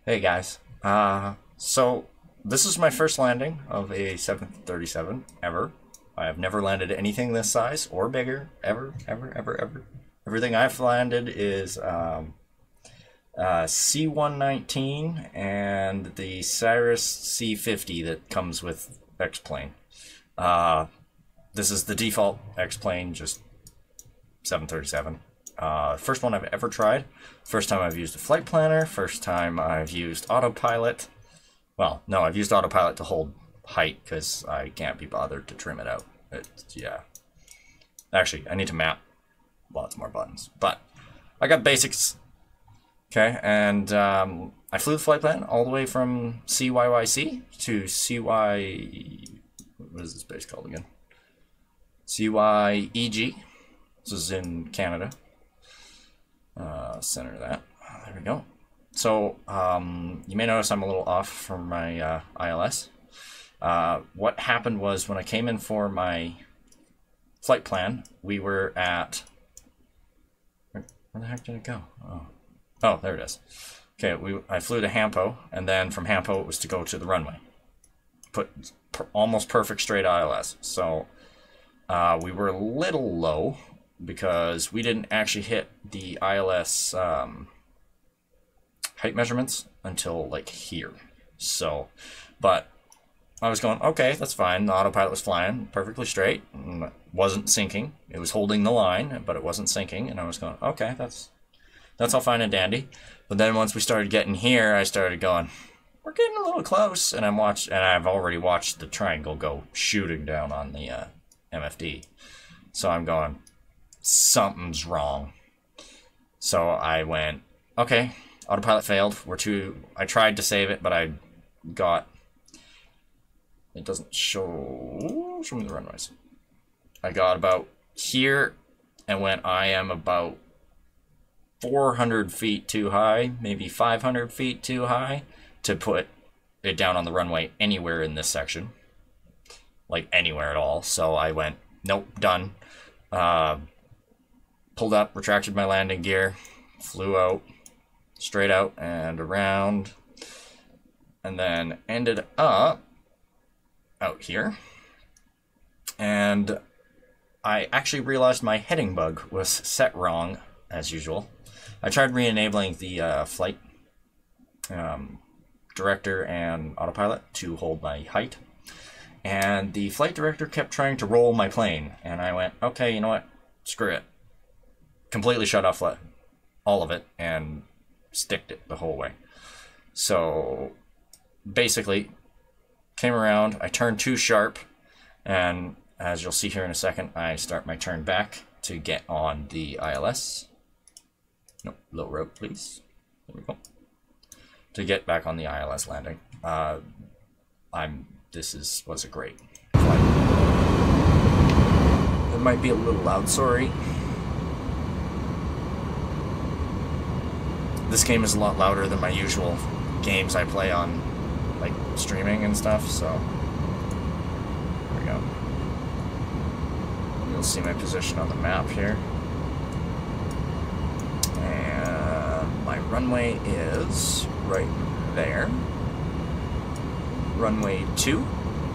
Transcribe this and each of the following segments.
Hey guys. So this is my first landing of a 737 ever. I have never landed anything this size or bigger ever, ever, ever, ever. Everything I've landed is C-119 and the Cirrus C-50 that comes with X-Plane. This is the default X-Plane, just 737. First one I've ever tried. First time I've used a flight planner. First time I've used autopilot. Well, no, I've used autopilot to hold height because I can't be bothered to trim it out. Yeah. Actually, I need to map lots more buttons. But I got basics. Okay, and I flew the flight plan all the way from CYYC to CY... What is this base called again? CYEG. This is in Canada. Center that. There we go. So, you may notice I'm a little off from my ILS. What happened was when I came in for my flight plan, we were at... Where the heck did it go? Oh, there it is. Okay, I flew to Hampo, and then from Hampo it was to go to the runway. Almost perfect straight ILS. So, we were a little low, because we didn't actually hit the ILS height measurements until like here. So, but I was going, okay, that's fine. The autopilot was flying perfectly straight, wasn't sinking. It was holding the line, but it wasn't sinking. And I was going, okay, that's all fine and dandy. But then once we started getting here, I started going, we're getting a little close. And I've already watched the triangle go shooting down on the MFD. So I'm going, something's wrong. So I went, okay, autopilot failed. I tried to save it, but it doesn't show me the runways. I got about here and went, I am about 400 feet too high, maybe 500 feet too high to put it down on the runway anywhere in this section. Like anywhere at all. So I went, nope, done. Pulled up, retracted my landing gear, flew out, straight out and around, and then ended up out here. And I actually realized my heading bug was set wrong, as usual. I tried re-enabling the flight director and autopilot to hold my height, and the flight director kept trying to roll my plane, and I went, okay, you know what, screw it. Completely shut off all of it and sticked it the whole way. So basically came around, I turned too sharp, and as you'll see here in a second, I start my turn back to get on the ILS. No, low rope, please. There we go. To get back on the ILS landing. This was a great flight. It might be a little loud, sorry. This game is a lot louder than my usual games I play on, like, streaming and stuff, so... There we go. You'll see my position on the map here. And my runway is right there. Runway 2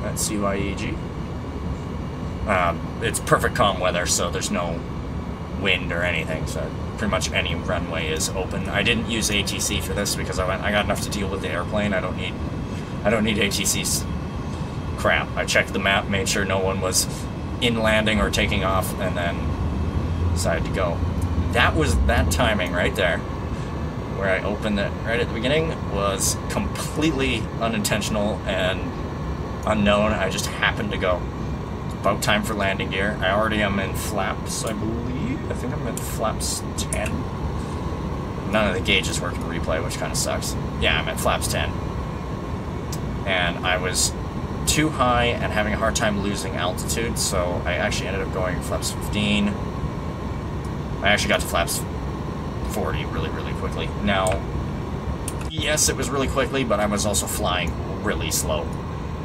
at CYEG. It's perfect calm weather, so there's no wind or anything, so pretty much any runway is open. I didn't use ATC for this because I got enough to deal with the airplane. I don't need ATC's crap. I checked the map, made sure no one was in landing or taking off, and then decided to go. That timing right there, where I opened it right at the beginning, was completely unintentional and unknown. I just happened to go. About time for landing gear. I already am in flaps, I believe. I think I'm in flaps 10. None of the gauges work in the replay, which kind of sucks. Yeah, I'm at flaps 10. And I was too high and having a hard time losing altitude, so I actually ended up going flaps 15. I actually got to flaps 40 really, really quickly. Now, yes, it was really quickly, but I was also flying really slow.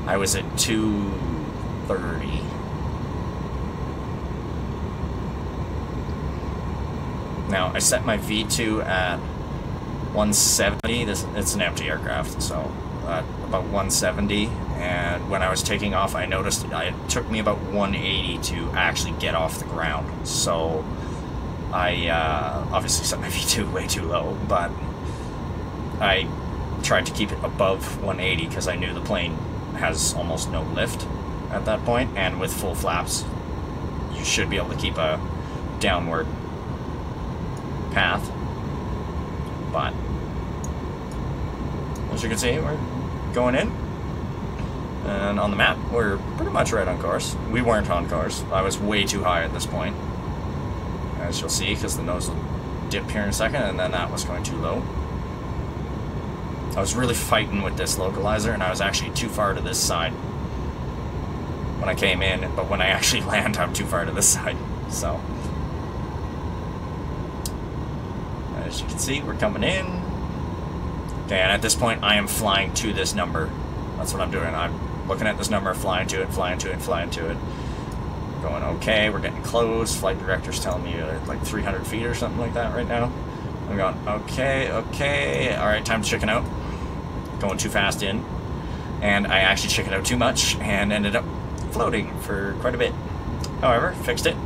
I was at 230. Now, I set my V2 at 170. It's an empty aircraft, so about 170. And when I was taking off, I noticed it took me about 180 to actually get off the ground. So I obviously set my V2 way too low, but I tried to keep it above 180 because I knew the plane has almost no lift at that point, and with full flaps, you should be able to keep a downward path. But as you can see, we're going in. And on the map, we're pretty much right on course. We weren't on course. I was way too high at this point, as you'll see, because the nose will dip here in a second, and then that was going too low. I was really fighting with this localizer, and I was actually too far to this side when I came in, but when I actually land, I'm too far to this side. So, as you can see, we're coming in. Okay, and at this point, I am flying to this number. That's what I'm doing. I'm looking at this number, flying to it, flying to it, flying to it. Going, okay, we're getting close. Flight director's telling me like 300 feet or something like that right now. I'm going, okay, okay. All right, time to chicken out. Going too fast in. And I actually chickened out too much and ended up floating for quite a bit. However, fixed it.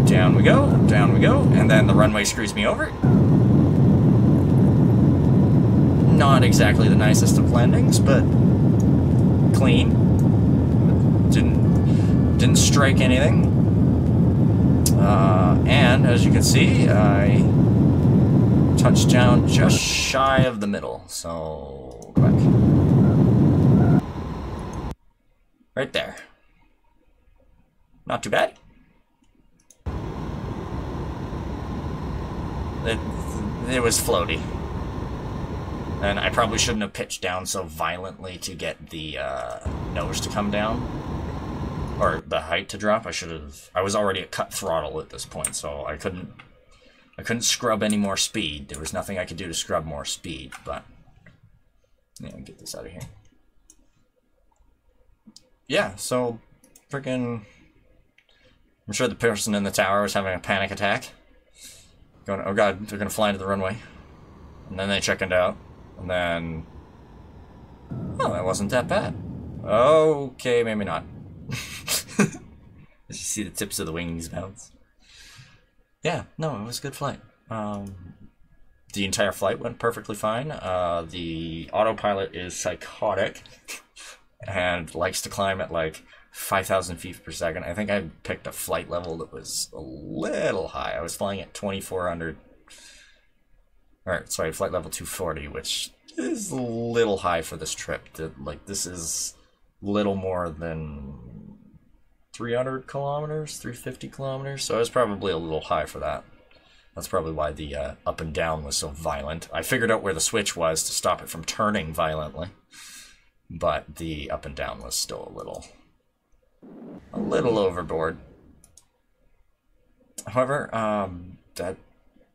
Down we go, and then the runway screws me over. Not exactly the nicest of landings, but clean. Didn't strike anything. And as you can see, I touched down just shy of the middle. So go back. Right there. Not too bad. It was floaty. And I probably shouldn't have pitched down so violently to get the nose to come down. Or the height to drop. I was already at cut throttle at this point, so I couldn't scrub any more speed. There was nothing I could do to scrub more speed, but yeah, get this out of here. Yeah, so freaking I'm sure the person in the tower was having a panic attack. Going, oh god, they're gonna fly into the runway. And then they chickened out. And then, oh, that wasn't that bad. Okay, maybe not. As you see the tips of the wings bounce. Yeah, no, it was a good flight. The entire flight went perfectly fine. The autopilot is psychotic and likes to climb at like 5,000 feet per second. I think I picked a flight level that was a little high. I was flying at 2,400. Or, sorry, flight level 240, which is a little high for this trip. Like, this is little more than 300 kilometers, 350 kilometers, so I was probably a little high for that. That's probably why the up and down was so violent. I figured out where the switch was to stop it from turning violently, but the up and down was still a little overboard. However,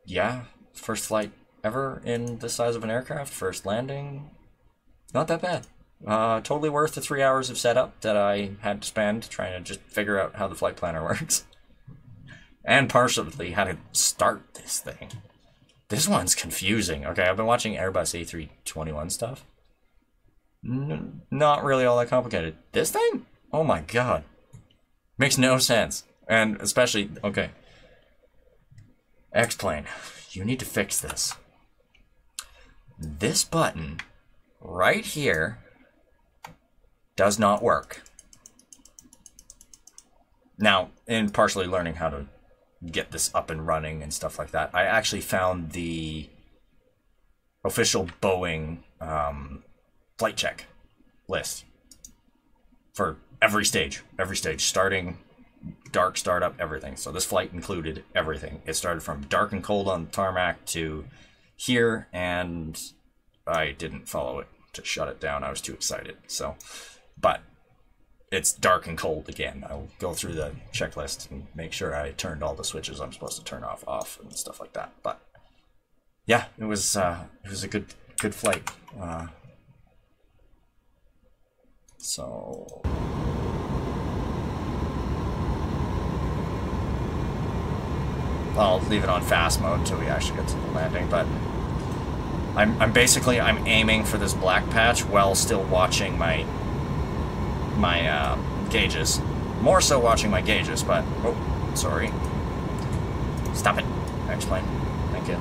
yeah, first flight ever in this size of an aircraft, first landing, not that bad. Totally worth the 3 hours of setup that I had to spend trying to just figure out how the flight planner works. And partially how to start this thing. This one's confusing. Okay, I've been watching Airbus A321 stuff. Not really all that complicated. This thing? Oh my god. Makes no sense. And especially, okay. X-Plane, you need to fix this. This button right here does not work. Now, in partially learning how to get this up and running and stuff like that, I actually found the official Boeing flight check list for every stage, starting dark, startup, everything. So this flight included everything. It started from dark and cold on the tarmac to here, and I didn't follow it to shut it down. I was too excited. So, but it's dark and cold again. I'll go through the checklist and make sure I turned all the switches I'm supposed to turn off, and stuff like that. But yeah, it was a good flight. So. I'll leave it on fast mode until we actually get to the landing, but I'm basically aiming for this black patch while still watching my gauges. More so watching my gauges, but oh, sorry. Stop it, X-plane. Thank you.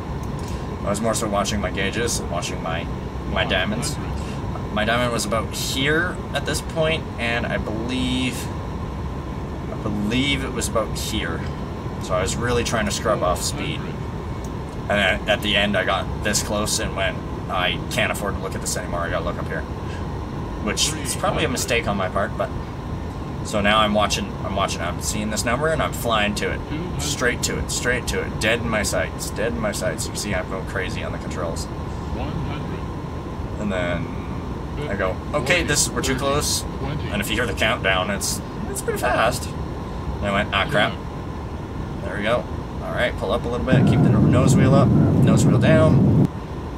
I was more so watching my gauges, watching my diamonds. My diamond was about here at this point, and I believe it was about here. So I was really trying to scrub off speed. And at the end, I got this close and went, I can't afford to look at this anymore. I gotta look up here, which is probably a mistake on my part. But so now I'm watching. I'm seeing this number and I'm flying to it, straight to it, dead in my sights, dead in my sights. You can see I'm going crazy on the controls. And then I go, okay, we're too close. And if you hear the countdown, it's pretty fast. And I went, ah, crap. There we go. Alright, pull up a little bit, keep the nose wheel up, nose wheel down.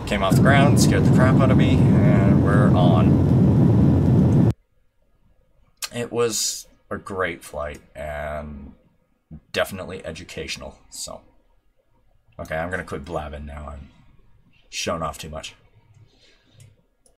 Came off the ground, scared the crap out of me, and we're on. It was a great flight, and definitely educational, so. Okay, I'm gonna quit blabbing now. I'm showing off too much.